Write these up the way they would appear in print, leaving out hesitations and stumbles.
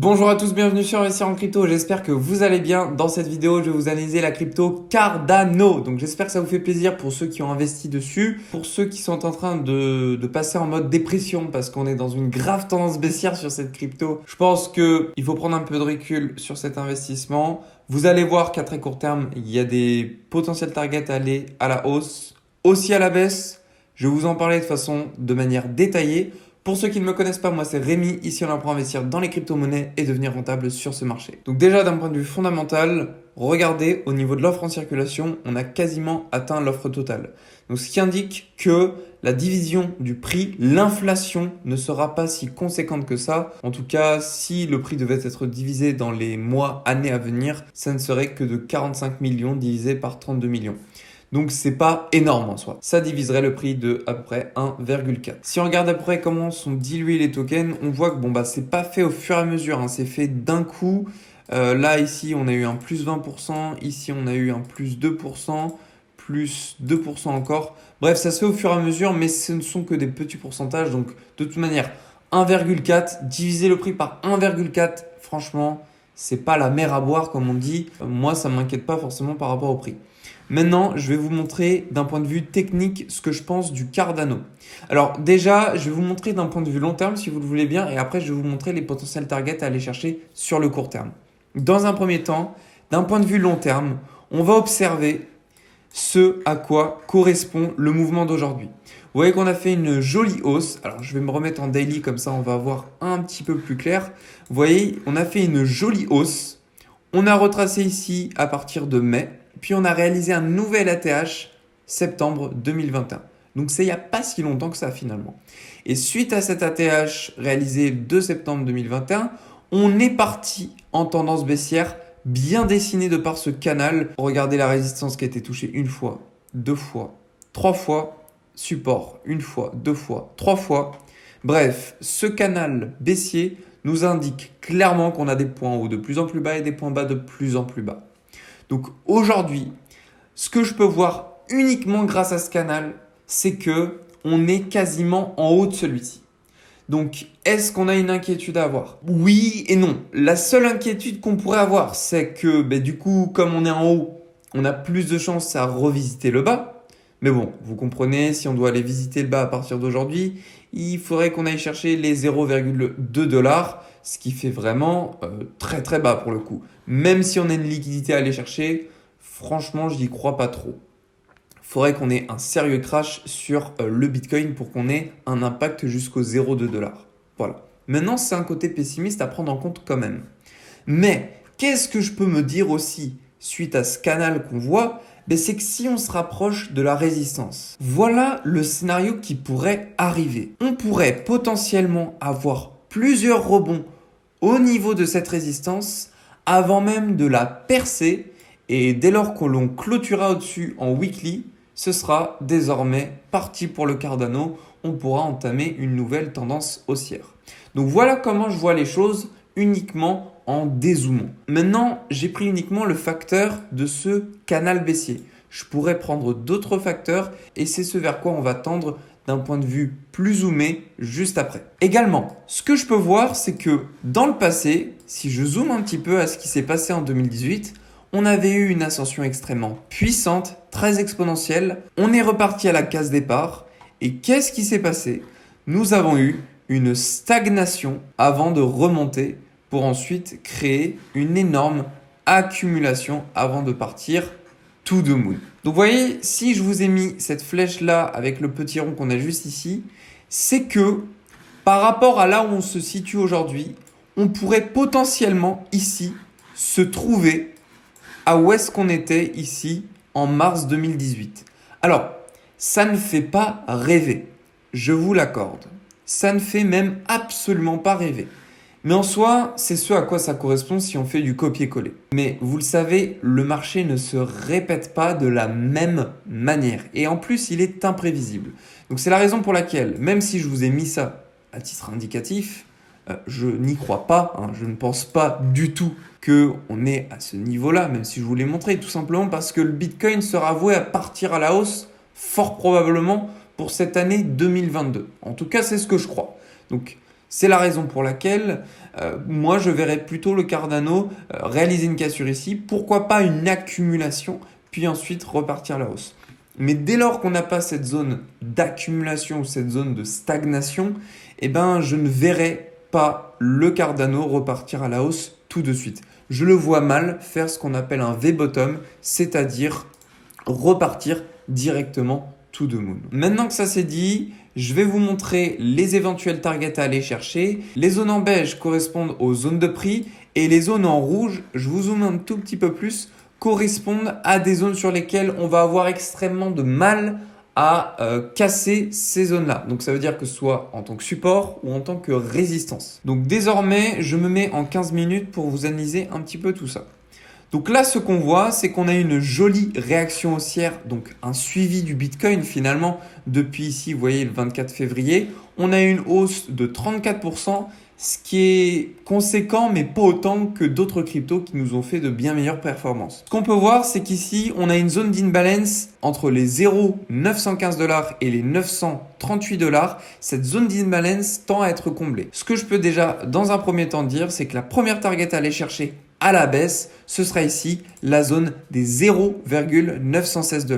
Bonjour à tous, bienvenue sur Investir en Crypto, j'espère que vous allez bien. Dans cette vidéo, je vais vous analyser la crypto Cardano. Donc j'espère que ça vous fait plaisir pour ceux qui ont investi dessus, pour ceux qui sont en train de passer en mode dépression parce qu'on est dans une grave tendance baissière sur cette crypto. Je pense qu'il faut prendre un peu de recul sur cet investissement. Vous allez voir qu'à très court terme, il y a des potentiels targets à aller à la hausse, aussi à la baisse. Je vais vous en parler de manière détaillée. Pour ceux qui ne me connaissent pas, moi c'est Rémi, ici on apprend à investir dans les crypto-monnaies et devenir rentable sur ce marché. Donc déjà d'un point de vue fondamental, regardez au niveau de l'offre en circulation, on a quasiment atteint l'offre totale. Donc ce qui indique que la division du prix, l'inflation ne sera pas si conséquente que ça. En tout cas, si le prix devait être divisé dans les mois, années à venir, ça ne serait que de 45 millions divisé par 32 millions. Donc c'est pas énorme en soi. Ça diviserait le prix de à peu près 1,4. Si on regarde à peu près comment sont dilués les tokens, on voit que c'est pas fait au fur et à mesure, c'est fait d'un coup. Là ici on a eu un plus 20%, ici on a eu un plus 2%, plus 2% encore. Bref, ça se fait au fur et à mesure, mais ce ne sont que des petits pourcentages. Donc de toute manière, 1,4, diviser le prix par 1,4, franchement, c'est pas la mer à boire comme on dit. Moi, ça m'inquiète pas forcément par rapport au prix. Maintenant, je vais vous montrer d'un point de vue technique ce que je pense du Cardano. Alors déjà, je vais vous montrer d'un point de vue long terme si vous le voulez bien et après je vais vous montrer les potentiels targets à aller chercher sur le court terme. Dans un premier temps, d'un point de vue long terme, on va observer ce à quoi correspond le mouvement d'aujourd'hui. Vous voyez qu'on a fait une jolie hausse. Alors je vais me remettre en daily comme ça on va voir un petit peu plus clair. Vous voyez, on a fait une jolie hausse. On a retracé ici à partir de mai. Puis on a réalisé un nouvel ATH septembre 2021. Donc c'est il n'y a pas si longtemps que ça finalement. Et suite à cet ATH réalisé de septembre 2021, on est parti en tendance baissière bien dessinée de par ce canal. Regardez la résistance qui a été touchée une fois, deux fois, trois fois, support, une fois, deux fois, trois fois. Bref, ce canal baissier nous indique clairement qu'on a des points hauts de plus en plus bas et des points bas de plus en plus bas. Donc aujourd'hui, ce que je peux voir uniquement grâce à ce canal, c'est que on est quasiment en haut de celui-ci. Donc, est-ce qu'on a une inquiétude à avoir? Oui et non. La seule inquiétude qu'on pourrait avoir, c'est que du coup, comme on est en haut, on a plus de chances à revisiter le bas. Mais bon, vous comprenez, si on doit aller visiter le bas à partir d'aujourd'hui, il faudrait qu'on aille chercher les 0,2 $, ce qui fait vraiment très très bas pour le coup. Même si on a une liquidité à aller chercher, franchement, je n'y crois pas trop. Il faudrait qu'on ait un sérieux crash sur le Bitcoin pour qu'on ait un impact jusqu'au 0,2 $. Voilà. Maintenant, c'est un côté pessimiste à prendre en compte quand même. Mais qu'est-ce que je peux me dire aussi suite à ce canal qu'on voit? C'est que si on se rapproche de la résistance, voilà le scénario qui pourrait arriver. On pourrait potentiellement avoir plusieurs rebonds au niveau de cette résistance avant même de la percer. Et dès lors que l'on clôturera au-dessus en weekly, ce sera désormais parti pour le Cardano. On pourra entamer une nouvelle tendance haussière. Donc voilà comment je vois les choses uniquement en dézoomant. Maintenant, j'ai pris uniquement le facteur de ce canal baissier. Je pourrais prendre d'autres facteurs et c'est ce vers quoi on va tendre d'un point de vue plus zoomé juste après. Également, ce que je peux voir, c'est que dans le passé, si je zoome un petit peu à ce qui s'est passé en 2018, on avait eu une ascension extrêmement puissante, très exponentielle. On est reparti à la case départ. Et qu'est-ce qui s'est passé? Nous avons eu une stagnation avant de remonter pour ensuite créer une énorme accumulation avant de partir to the moon. Donc vous voyez, si je vous ai mis cette flèche là avec le petit rond qu'on a juste ici, c'est que par rapport à là où on se situe aujourd'hui, on pourrait potentiellement ici se trouver à où est-ce qu'on était ici en mars 2018. Alors, ça ne fait pas rêver, je vous l'accorde. Ça ne fait même absolument pas rêver. Mais en soi, c'est ce à quoi ça correspond si on fait du copier-coller. Mais vous le savez, le marché ne se répète pas de la même manière. Et en plus, il est imprévisible. Donc c'est la raison pour laquelle, même si je vous ai mis ça à titre indicatif, je n'y crois pas. Je ne pense pas du tout qu'on est à ce niveau-là, même si je vous l'ai montré, tout simplement parce que le Bitcoin sera voué à partir à la hausse, fort probablement pour cette année 2022. En tout cas, c'est ce que je crois. Donc, C'est la raison pour laquelle moi je verrais plutôt le Cardano réaliser une cassure ici, pourquoi pas une accumulation, puis ensuite repartir à la hausse. Mais dès lors qu'on n'a pas cette zone d'accumulation ou cette zone de stagnation, eh ben, je ne verrai pas le Cardano repartir à la hausse tout de suite. Je le vois mal faire ce qu'on appelle un V-bottom, c'est-à-dire repartir directement to the moon. Maintenant que ça c'est dit, je vais vous montrer les éventuels targets à aller chercher. Les zones en beige correspondent aux zones de prix et les zones en rouge, je vous zoome un tout petit peu plus, correspondent à des zones sur lesquelles on va avoir extrêmement de mal à casser ces zones-là. Donc ça veut dire que ce soit en tant que support ou en tant que résistance. Donc désormais, je me mets en 15 minutes pour vous analyser un petit peu tout ça. Donc là, ce qu'on voit, c'est qu'on a une jolie réaction haussière, donc un suivi du Bitcoin finalement depuis ici, vous voyez le 24 février. On a une hausse de 34%, ce qui est conséquent, mais pas autant que d'autres cryptos qui nous ont fait de bien meilleures performances. Ce qu'on peut voir, c'est qu'ici, on a une zone d'imbalance entre les 0,915 $ et les 938 $. Cette zone d'imbalance tend à être comblée. Ce que je peux déjà, dans un premier temps, dire, c'est que la première target à aller chercher à la baisse, ce sera ici la zone des 0,916 $.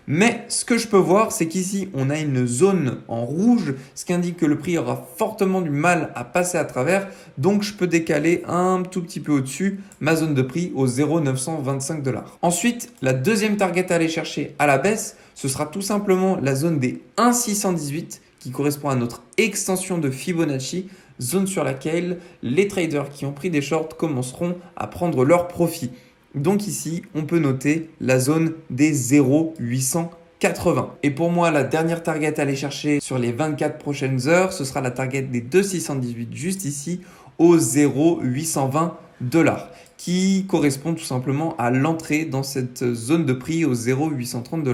Mais ce que je peux voir, c'est qu'ici, on a une zone en rouge, ce qui indique que le prix aura fortement du mal à passer à travers. Donc, je peux décaler un tout petit peu au-dessus ma zone de prix aux 0,925 $. Ensuite, la deuxième target à aller chercher à la baisse, ce sera tout simplement la zone des 1,618 qui correspond à notre extension de Fibonacci, zone sur laquelle les traders qui ont pris des shorts commenceront à prendre leur profit. Donc ici, on peut noter la zone des 0,880. Et pour moi, la dernière target à aller chercher sur les 24 prochaines heures, ce sera la target des 2,618 juste ici aux 0,820 $, qui correspond tout simplement à l'entrée dans cette zone de prix aux 0,830 $.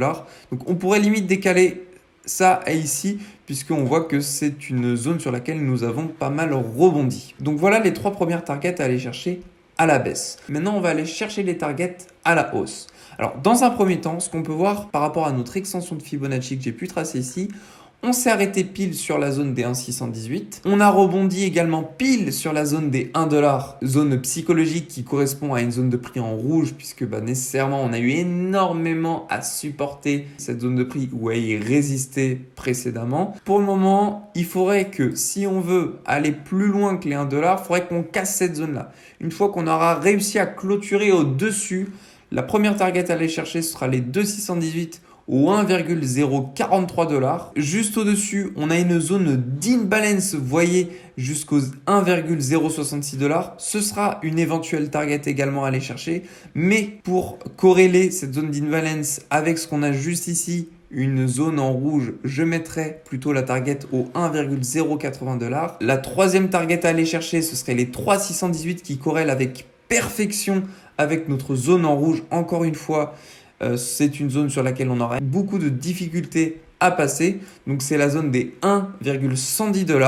Donc on pourrait limite décaler ça à ici, puisqu'on voit que c'est une zone sur laquelle nous avons pas mal rebondi. Donc voilà les trois premières targets à aller chercher à la baisse. Maintenant, on va aller chercher les targets à la hausse. Alors, dans un premier temps, ce qu'on peut voir par rapport à notre extension de Fibonacci que j'ai pu tracer ici, on s'est arrêté pile sur la zone des 1,618. On a rebondi également pile sur la zone des 1 $, zone psychologique qui correspond à une zone de prix en rouge, puisque nécessairement on a eu énormément à supporter cette zone de prix ou à y résister précédemment. Pour le moment, il faudrait que si on veut aller plus loin que les 1 $, il faudrait qu'on casse cette zone-là. Une fois qu'on aura réussi à clôturer au-dessus, la première target à aller chercher ce sera les 2,618 au 1,043 $. Juste au-dessus, on a une zone d'imbalance, vous voyez, jusqu'aux 1,066 $. Ce sera une éventuelle target également à aller chercher. Mais pour corréler cette zone d'imbalance avec ce qu'on a juste ici, une zone en rouge, je mettrai plutôt la target au 1,080 $. La troisième target à aller chercher, ce serait les 3,618 qui corrèlent avec perfection avec notre zone en rouge. Encore une fois, c'est une zone sur laquelle on aura beaucoup de difficultés à passer. Donc, c'est la zone des 1,110 $.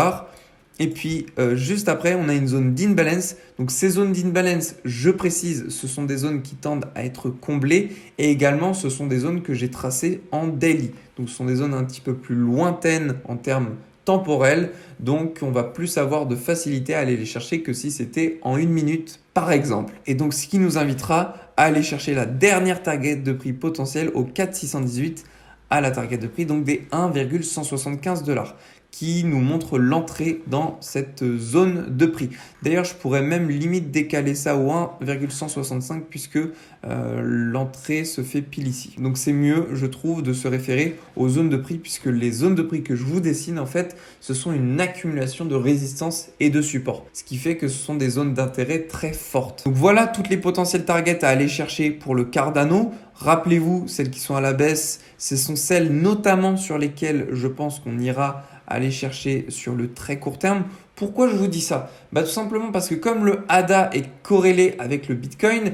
Et puis, juste après, on a une zone d'imbalance. Donc, ces zones d'imbalance, je précise, ce sont des zones qui tendent à être comblées. Et également, ce sont des zones que j'ai tracées en daily. Donc, ce sont des zones un petit peu plus lointaines en termes temporels. Donc, on va plus avoir de facilité à aller les chercher que si c'était en 1 minute, par exemple. Et donc, ce qui nous invitera à aller chercher la dernière target de prix potentielle au 4,618 à la target de prix, donc des 1,175 $, qui nous montre l'entrée dans cette zone de prix. D'ailleurs, je pourrais même limite décaler ça au 1,165 puisque l'entrée se fait pile ici. Donc c'est mieux, je trouve, de se référer aux zones de prix puisque les zones de prix que je vous dessine, en fait, ce sont une accumulation de résistance et de support. Ce qui fait que ce sont des zones d'intérêt très fortes. Donc voilà toutes les potentielles targets à aller chercher pour le Cardano. Rappelez-vous, celles qui sont à la baisse, ce sont celles notamment sur lesquelles je pense qu'on ira aller chercher sur le très court terme. Pourquoi je vous dis ça? Tout simplement parce que comme le ADA est corrélé avec le Bitcoin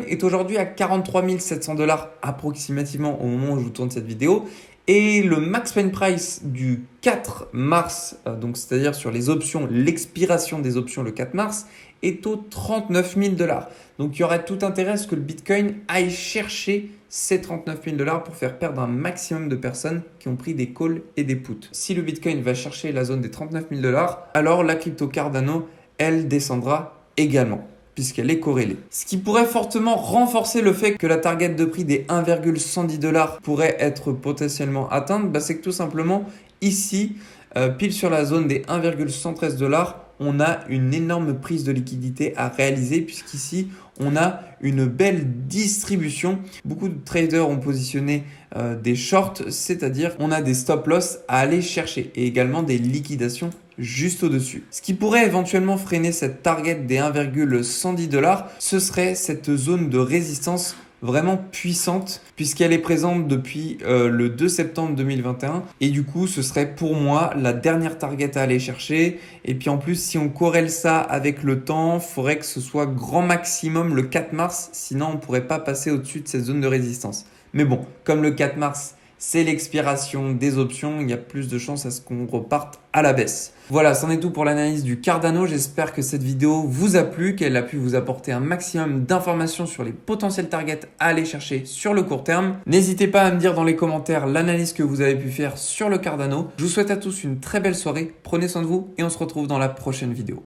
est aujourd'hui à 43 700 $ approximativement au moment où je vous tourne cette vidéo. Et le max pain price du 4 mars, donc c'est-à-dire sur les options, l'expiration des options le 4 mars, est au 39 000 $. Donc il y aurait tout intérêt à ce que le Bitcoin aille chercher ces 39 000 $ pour faire perdre un maximum de personnes qui ont pris des calls et des puts. Si le Bitcoin va chercher la zone des 39 000 $, alors la crypto Cardano, elle descendra également, puisqu'elle est corrélée. Ce qui pourrait fortement renforcer le fait que la target de prix des 1,110 $ pourrait être potentiellement atteinte, c'est que tout simplement ici, pile sur la zone des 1,113 $, on a une énorme prise de liquidité à réaliser puisqu'ici, on a une belle distribution. Beaucoup de traders ont positionné des shorts, c'est-à-dire on a des stop loss à aller chercher et également des liquidations juste au-dessus. Ce qui pourrait éventuellement freiner cette target des 1,110 $, ce serait cette zone de résistance vraiment puissante puisqu'elle est présente depuis le 2 septembre 2021 et du coup ce serait pour moi la dernière target à aller chercher. Et puis en plus si on corrèle ça avec le temps, il faudrait que ce soit grand maximum le 4 mars, sinon on ne pourrait pas passer au-dessus de cette zone de résistance. Mais bon, comme le 4 mars c'est l'expiration des options, il y a plus de chances à ce qu'on reparte à la baisse. Voilà, c'en est tout pour l'analyse du Cardano. J'espère que cette vidéo vous a plu, qu'elle a pu vous apporter un maximum d'informations sur les potentiels targets à aller chercher sur le court terme. N'hésitez pas à me dire dans les commentaires l'analyse que vous avez pu faire sur le Cardano. Je vous souhaite à tous une très belle soirée, prenez soin de vous et on se retrouve dans la prochaine vidéo.